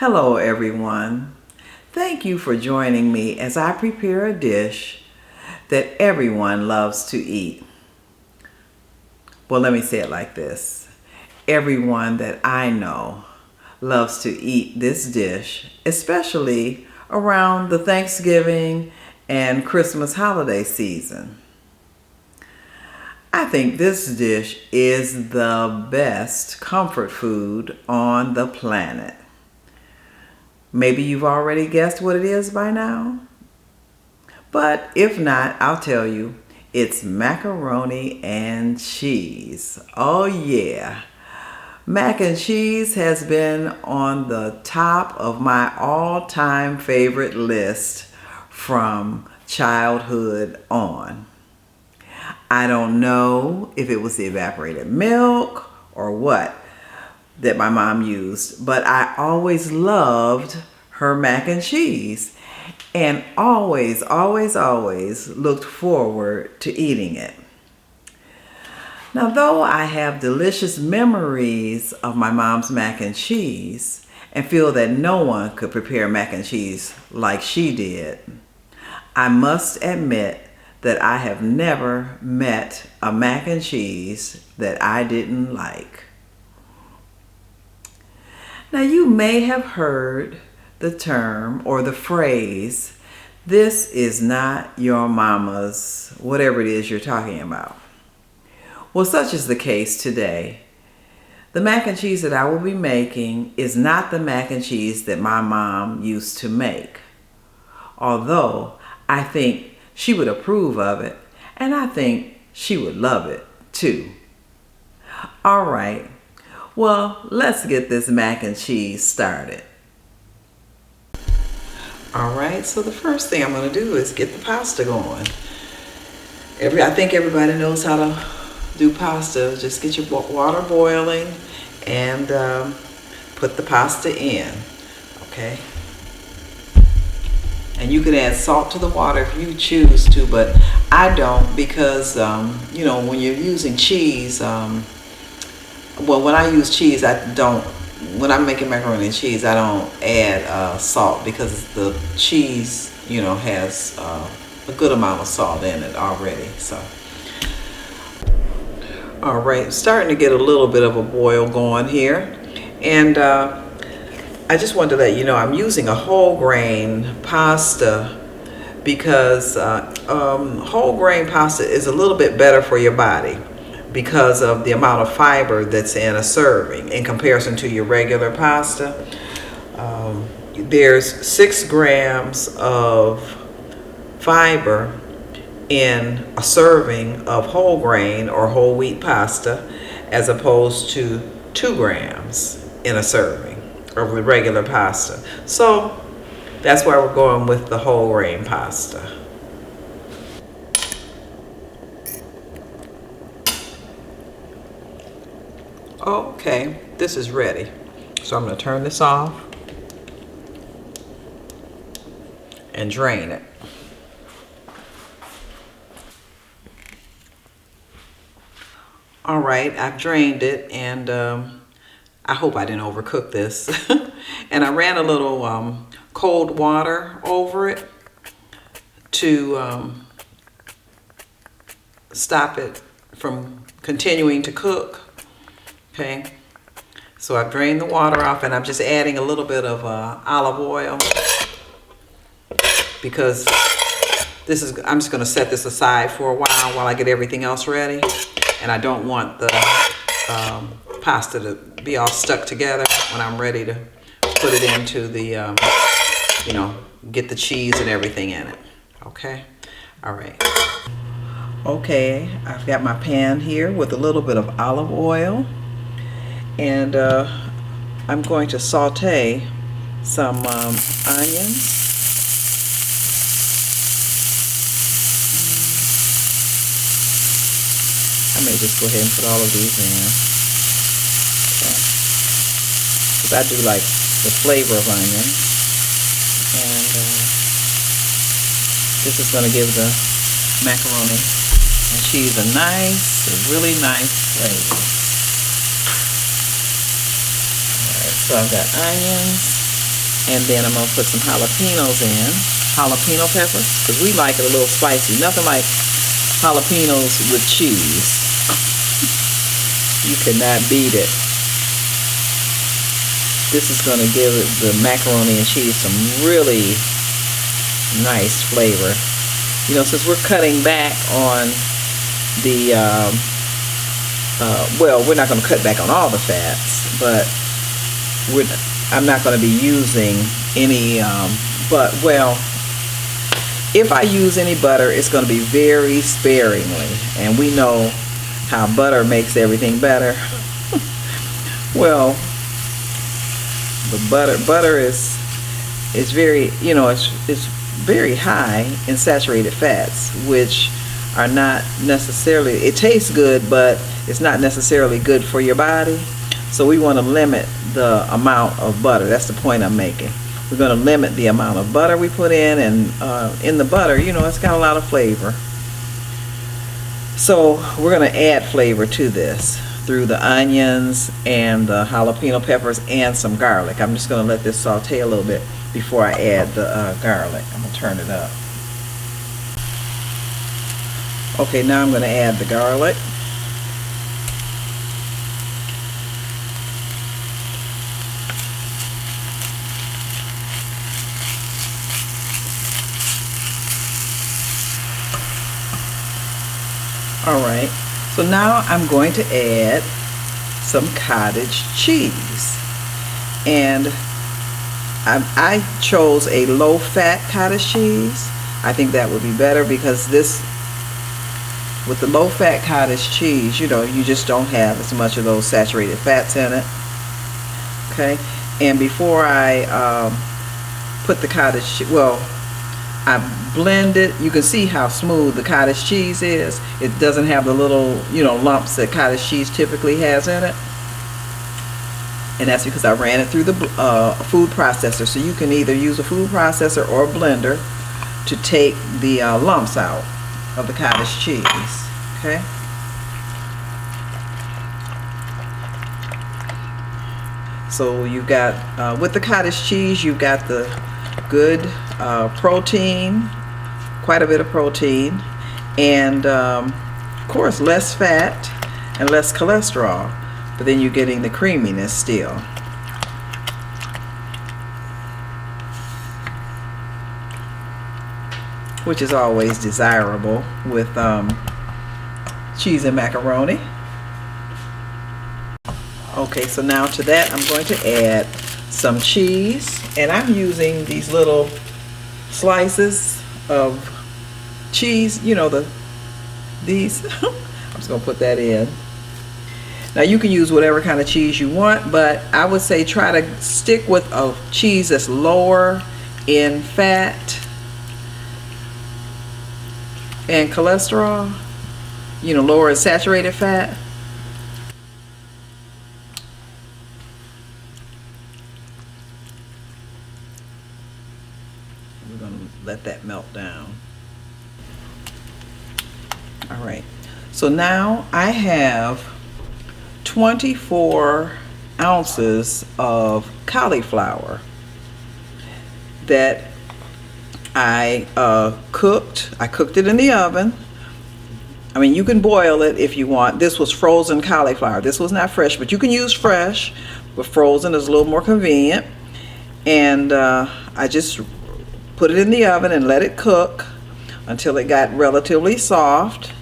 Hello everyone. Thank you for joining me as I prepare a dish that everyone loves to eat. Well, let me say it like this. Everyone that I know loves to eat this dish, especially around the Thanksgiving and Christmas holiday season. I think this dish is the best comfort food on the planet. Maybe you've already guessed what it is by now. But if not, I'll tell you. It's macaroni and cheese. Oh yeah. Mac and cheese has been on the top of my all-time favorite list from childhood on. I don't know if it was the evaporated milk or what that my mom used, but I always loved her mac and cheese and always looked forward to eating it. Now, though I have delicious memories of my mom's mac and cheese and feel that no one could prepare mac and cheese like she did, I must admit that I have never met a mac and cheese that I didn't like. Now, you may have heard the term or the phrase, "This is not your mama's," whatever it is you're talking about. Well, such is the case today. The mac and cheese that I will be making is not the mac and cheese that my mom used to make. Although I think she would approve of it, and I think she would love it too. All right. Well, let's get this mac and cheese started. All right, so the first thing I'm going to do is get the pasta going. I think everybody knows how to do pasta. Just get your water boiling and put the pasta in, okay? And you can add salt to the water if you choose to, but I don't because, you know, when you're using cheese, well, when I use cheese, when I'm making macaroni and cheese, I don't add salt because the cheese, you know, has a good amount of salt in it already. So, all right, starting to get a little bit of a boil going here. And I just wanted to let you know I'm using a whole grain pasta because whole grain pasta is a little bit better for your body, because of the amount of fiber that's in a serving in comparison to your regular pasta. There's 6 grams of fiber in a serving of whole grain or whole wheat pasta as opposed to 2 grams in a serving of the regular pasta. So that's why we're going with the whole grain pasta. Okay, this is ready. So I'm going to turn this off and drain it. All right, I've drained it, and I hope I didn't overcook this. And I ran a little cold water over it to stop it from continuing to cook. Okay, so I've drained the water off, and I'm just adding a little bit of olive oil because I'm just going to set this aside for a while I get everything else ready, and I don't want the pasta to be all stuck together when I'm ready to put it into the, you know, get the cheese and everything in it. Okay, all right. Okay, I've got my pan here with a little bit of olive oil. And I'm going to saute some onions. I may just go ahead and put all of these in. Okay. Because I do like the flavor of onion. And this is going to give the macaroni and cheese a really nice flavor. So I've got onions, And then I'm going to put some jalapenos in. Jalapeno peppers, because we like it a little spicy. Nothing like jalapenos with cheese. You cannot beat it. This is going to give the macaroni and cheese some really nice flavor. You know, since we're cutting back on the, well, we're not going to cut back on all the fats, but I'm not going to be using any, well, if I use any butter, it's going to be very sparingly. And we know how butter makes everything better. Well, the butter is very, you know, it's very high in saturated fats, which are not necessarily, it tastes good, but it's not necessarily good for your body. So we want to limit the amount of butter. That's the point I'm making. We're going to limit the amount of butter we put in, and in the butter, you know, it's got a lot of flavor. So we're going to add flavor to this through the onions and the jalapeno peppers and some garlic. I'm just going to let this saute a little bit before I add the garlic. I'm going to turn it up. Okay, now I'm going to add the garlic. Alright, so now I'm going to add some cottage cheese. And I chose a low-fat cottage cheese. I think that would be better because this, with the low-fat cottage cheese, you know, you just don't have as much of those saturated fats in it. Okay, and before I put the cottage cheese, well, I blend it. You can see how smooth the cottage cheese is. It doesn't have the little, you know, lumps that cottage cheese typically has in it. And that's because I ran it through the food processor. So you can either use a food processor or a blender to take the lumps out of the cottage cheese. Okay. So you've got, with the cottage cheese, you've got the good protein, quite a bit of protein, and of course less fat and less cholesterol, but then you're getting the creaminess still. Which is always desirable with cheese and macaroni. Okay, so now to that I'm going to add some cheese, and I'm using these little slices of cheese, you know, these. I'm just gonna put that in. Now you can use whatever kind of cheese you want, but I would say try to stick with a cheese that's lower in fat and cholesterol, you know, lower in saturated fat. We're going to let that melt down. All right, so now I have 24 ounces of cauliflower that I cooked. I cooked it in the oven. I mean, you can boil it if you want. This was frozen cauliflower. This was not fresh, but you can use fresh, but frozen is a little more convenient. And I just put it in the oven and let it cook until it got relatively soft.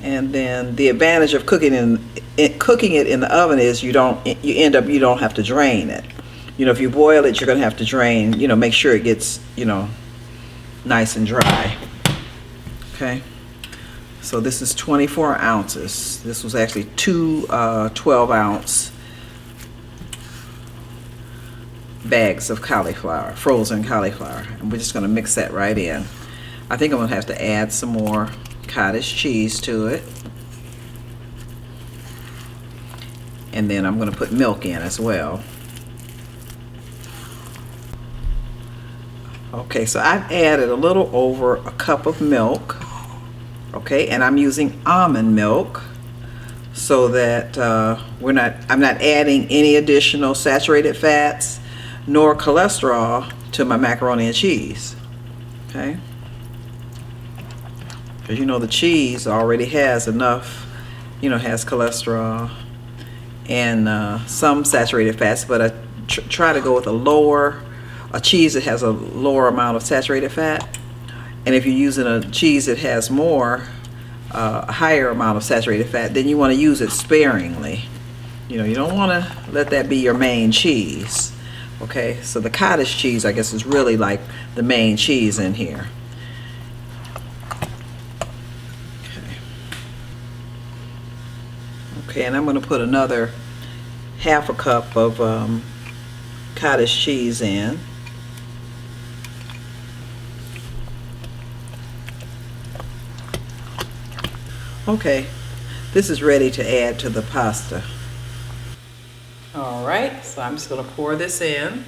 And then the advantage of cooking it in the oven is you don't have to drain it. You know, if you boil it, you're going to have to drain, you know, make sure it gets, you know, nice and dry. Okay. So this is 24 ounces. This was actually two 12-ounce bags of cauliflower, frozen cauliflower. And we're just going to mix that right in. I think I'm going to have to add some more cottage cheese to it. And then I'm going to put milk in as well. Okay, so I've added a little over a cup of milk. Okay, and I'm using almond milk. so that I'm not adding any additional saturated fats nor cholesterol to my macaroni and cheese. Okay, because you know the cheese already has enough, has cholesterol and some saturated fats, but I try to go with a cheese that has a lower amount of saturated fat. And if you're using a cheese that has a higher amount of saturated fat, then you want to use it sparingly. You don't want to let that be your main cheese. Okay, so the cottage cheese, I guess, is really like the main cheese in here. Okay, and I'm going to put another half a cup of cottage cheese in. Okay, this is ready to add to the pasta. All right, so I'm just going to pour this in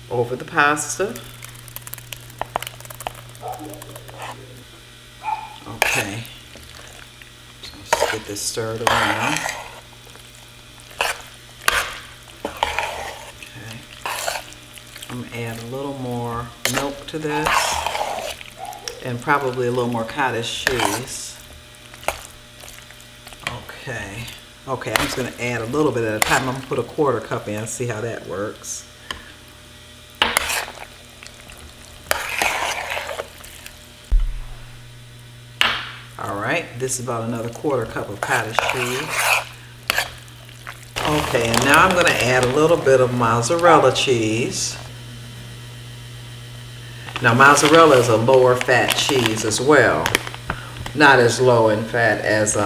over the pasta. Okay, just get this stirred around. Okay, I'm going to add a little more milk to this and probably a little more cottage cheese. Okay, I'm just going to add a little bit at a time. I'm going to put a quarter cup in, see how that works. Alright, this is about another quarter cup of cottage cheese. Okay, and now I'm going to add a little bit of mozzarella cheese. Now mozzarella is a lower fat cheese as well. Not as low in fat as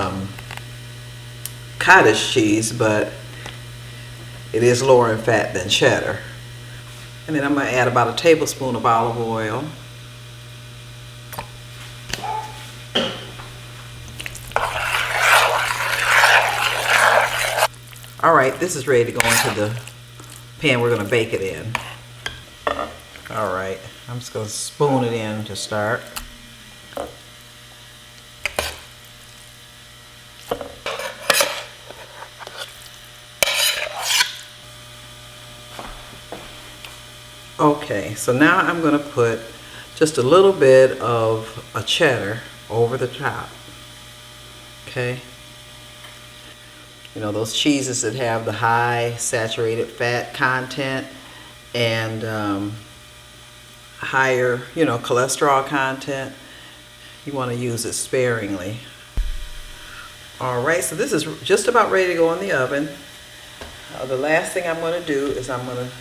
cottage cheese, but it is lower in fat than cheddar. And then I'm going to add about a tablespoon of olive oil. Alright, this is ready to go into the pan we're going to bake it in. Alright, I'm just going to spoon it in to start. Okay, so now I'm going to put just a little bit of a cheddar over the top. Okay. Those cheeses that have the high saturated fat content and higher, cholesterol content, you want to use it sparingly. All right, so this is just about ready to go in the oven. The last thing I'm going to do is I'm going to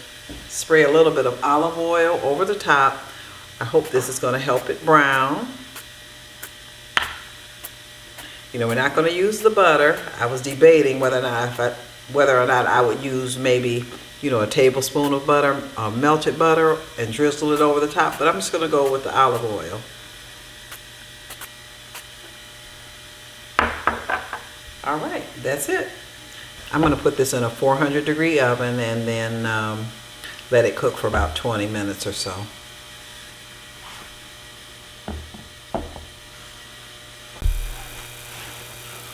spray a little bit of olive oil over the top. I hope this is going to help it brown. We're not going to use the butter. I was debating whether or not I would use maybe, a tablespoon of butter, melted butter, and drizzle it over the top. But I'm just going to go with the olive oil. All right, that's it. I'm going to put this in a 400-degree oven and then let it cook for about 20 minutes or so.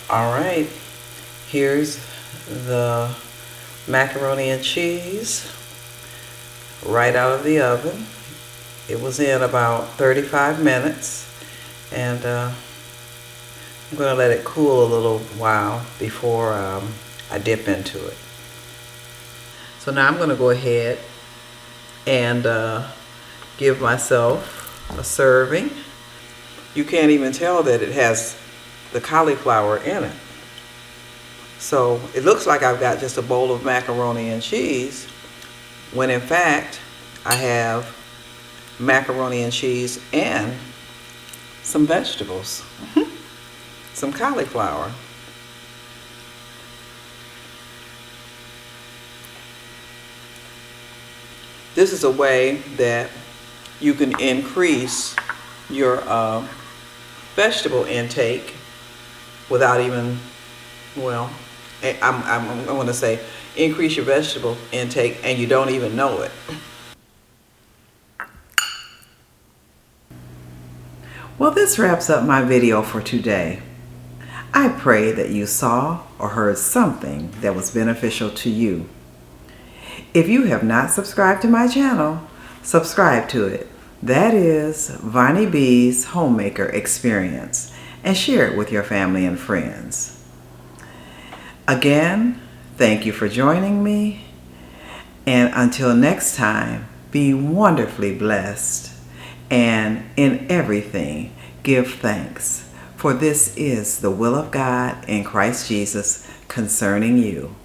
All right, here's the macaroni and cheese right out of the oven. It was in about 35 minutes, and I'm going to let it cool a little while before I dip into it. So now I'm going to go ahead and give myself a serving. You can't even tell that it has the cauliflower in it. So it looks like I've got just a bowl of macaroni and cheese, when in fact I have macaroni and cheese and some vegetables, some cauliflower. This is a way that you can increase your vegetable intake without even, well, I'm going to say increase your vegetable intake and you don't even know it. Well, this wraps up my video for today. I pray that you saw or heard something that was beneficial to you. If you have not subscribed to my channel, subscribe to it. That is Vonnie B's Homemaker Experience, and share it with your family and friends. Again, thank you for joining me, and until next time, be wonderfully blessed, and in everything, give thanks, for this is the will of God in Christ Jesus concerning you.